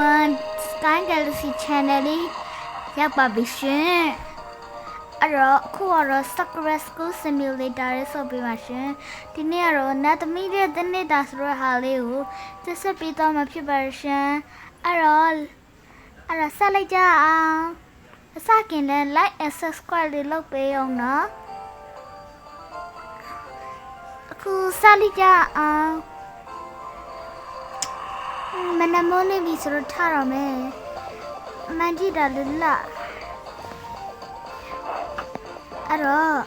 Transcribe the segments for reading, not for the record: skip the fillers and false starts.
everyone Sky Galaxy Channel လေးရောက်ပါပြီရှင်အဲ့တော့အခုကတော့ Sakura School Simulator လေးဆော့ပေးပါရှင်ဒီနေ့ကတော့နတ်သမီးရဲ့တနေ့တာဆိုတဲ့ဟာလေးကိုတက်ဆက်ပေးတော့မှာဖြစ်ပါရှင်အဲ့တော့ဆက်လိုက်ကြအောင်အစကင်လည်း like and subscribe လေးလုပ်ပေးအောင်နော်အခုဆက်လိုက်ကြအောင်မနမိုးနေပြီဆိုတော့ထားတော့မယ်မန်ကြည့်တာလည်းလာအဲ့တော့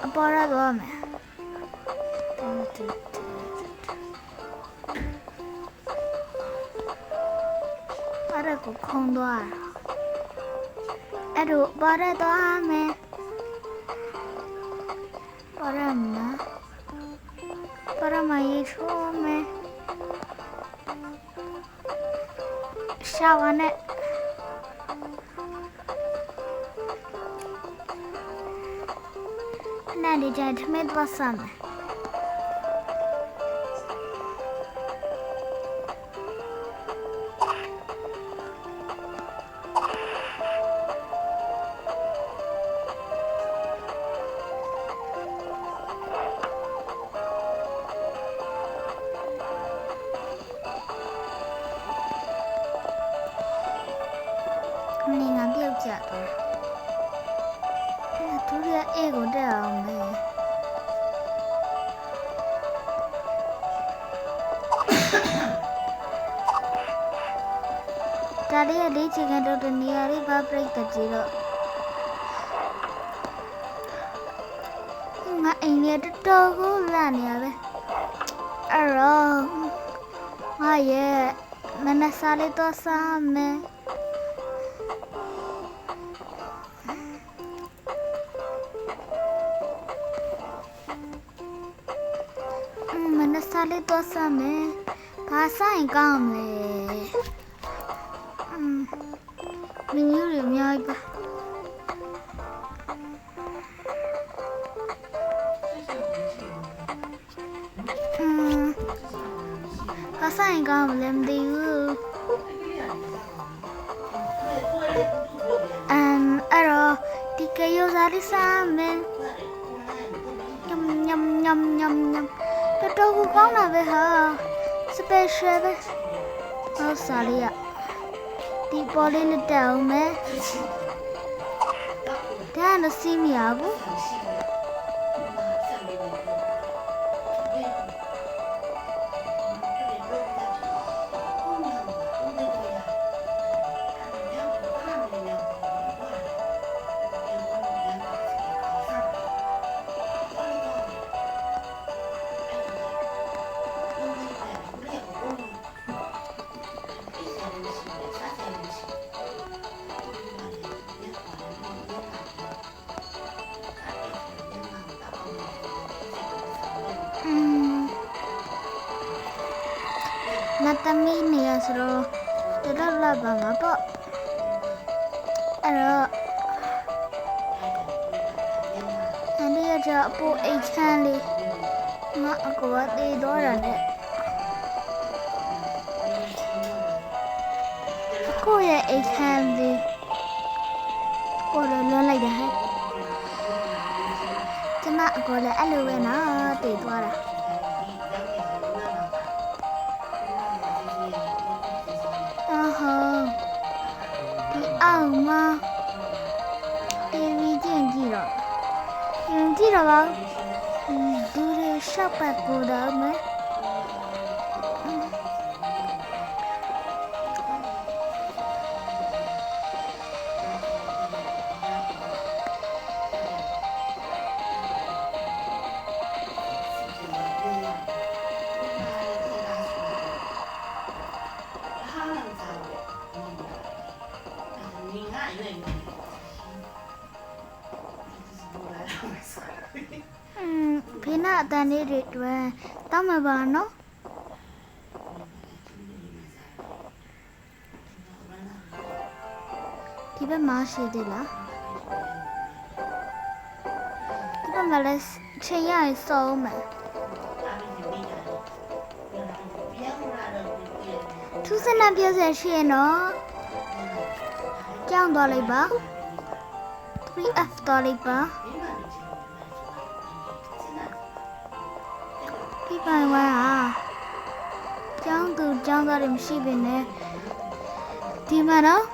အပေါ်ရတော့မယ်အဲ့ဒါကိုခုံသွားအဲ့တော့ပေါ်ရတော့မယ်ပေါ်ရမလားပေါ်ရမရေးချိုးမယ်ရှာဝါနဲ့နားဒီကြထမင်းသွားစမ်းနေငါပြုတ်ကြတော့သူရဲ့အေးကိုတက်အောင်ပဲဒါလေးရဲ့လေးချင်ကတော့တနေရာလေးဘာပြိတ်တကြီးတော့ငါအိမ်နဲ့တော်တော်ကိုလာနေရပဲအဲ့တော့ငါရဲ့မနက်စားလေးတော့စားမယ်စားလေးတော့စားမယ်ဘာစားရင်ကောင်းမလဲမင်းတို့အများကြီးပါဘာစားရင်ကောင်းမလဲမသိဘူးအဲ့တော့ဒီကရိုးစားလေးစားမယ်ညမ်တော်ကိုကောင်းတာပဲဟာ special ပဲဟောစားလေးရဒီပေါ်လေးနဲ့တက်အောင်မယ်ဒါတော့စီးမရဘူးနတ်သမီးနေရဆိုတော့တော်လာပါမှာပေါ့အဲ့တော့အန်ဒီရကြအပေါ်အိတ်ချမ်းလေးငါအကောသေးတော့တာနဲ့ကိုရဲ့အိတ်ချမ်းလေးကိုလည်းလွှမ်းလိုက်တာဟဲ့ကျမအကောလည်းအဲ့လိုပဲနော်တည်သွားတာအောင်မတီဗီကြည့်ကြည့်တော့ပါဒူရရှပ်ပတ်ကိုတော့မယ်ဖေးနာအတန်လေးတွေတွဲတောင်းမှာပါနော်ဒီဘက်မှာရှိသေးလားဒီဘက်မှာလည်းချိန်ရရင်စောင်းမယ်ထ သူစနပြောစရာရှိရနော်ကြောင်းသွားလိုက်ပါ 3F သွားလိုက်ပါဒီပိုင်ဝါကြောင်းသူကြောင်းသားတွေမရှိပင်နဲ့ဒီမှာနော်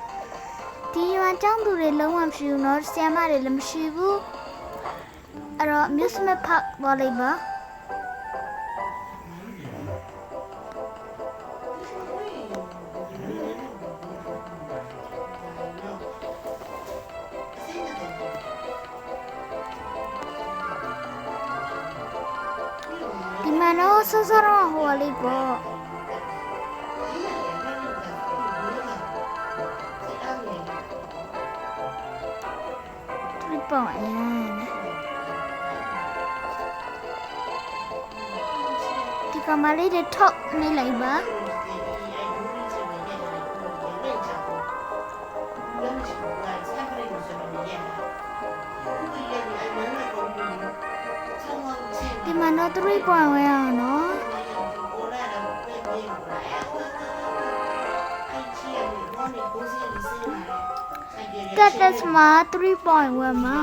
ဒီမှာကြောင်းသူတွေလုံးဝမရှိဘူးနော်ဆရာမတွေလည်းမရှိဘူးအဲ့တော့ amusement park သွားလိုက်ပါဒီမှာနော်ဆော့ဆော့တော့ဟိုလေးပေါ့ဒီပေါ့ဒီကမလေးတွေထောက်နေလိုက်ပါဒီမှာတော့3 point ဝဲအောင်နော်တက်စမှာ3 point ဝဲမှာ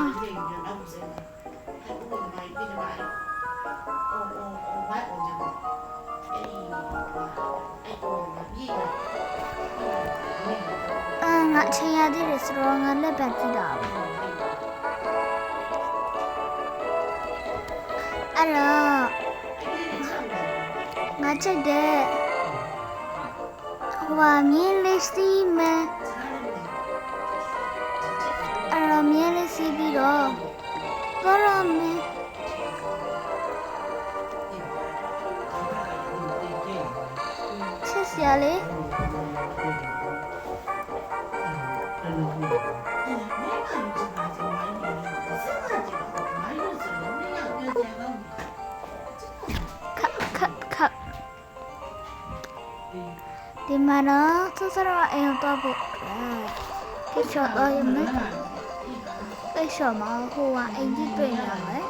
ငါချင်းရသေးတယ်ဆိုတော့ငါလက်ပတ်ကြည့်တာပဲအဲ့တော့ငါချက်တဲ့ဟိုမြင်းလေးစီးမယ်အဲ့တော့မြင်းလေးစီးပြီးတော့သွားရမယ်ချက်စရာလေးဒီမှာတော့ဆော့ဆော့တော့အိမ်တော့ဖို့ကိစ္စတော့ရမယ်ကိစ္စမှာဟိုကအင်ကြီးတွေ့နေတယ်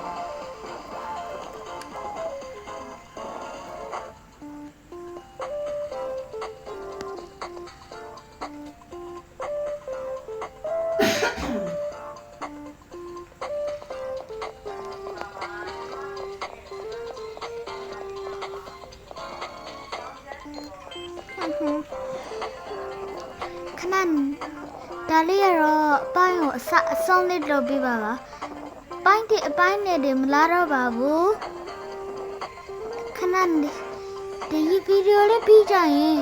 ခဏဒါလေးရတော့အပိုင်းကိုအဆုံးလေးလုပ်ပေးပါပါပိုင်းဒီအပိုင်းနဲ့တွေမလာတော့ပါဘူးခဏဒီဗီဒီယိုလေးပြီးကြရင်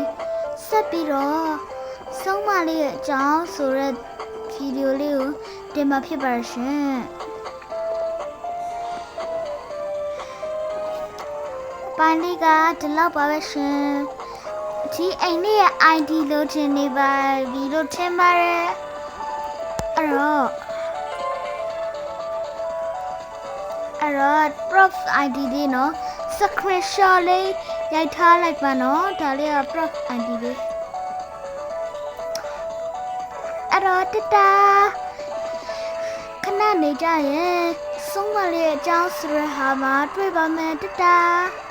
ဆက်ပြီးတော့ဆုံးမလေးရဲ့အကြောင်းဆိုတဲ့ဗီဒီယိုလေးကိုတင်မှာဖြစ်ပါရှင်ပိုင်းလေးကဒီလောက်ပါပဲရှင်ဒီအိမ်လေးရဲ့ ID လို့ထင်နေပါပြီလို့ထင်ပါတယ်အဲ့တော့ prof ID လေးနော် screenshot လေးရိုက်ထားလိုက်ပါနော်ဒါလေးက prof ID လေးအဲ့တော့တတာခဏနေကြရင်ဆုံးမလေးအကြောင်းဆိုရဟာမှာတွေ့ပါမယ်တတာ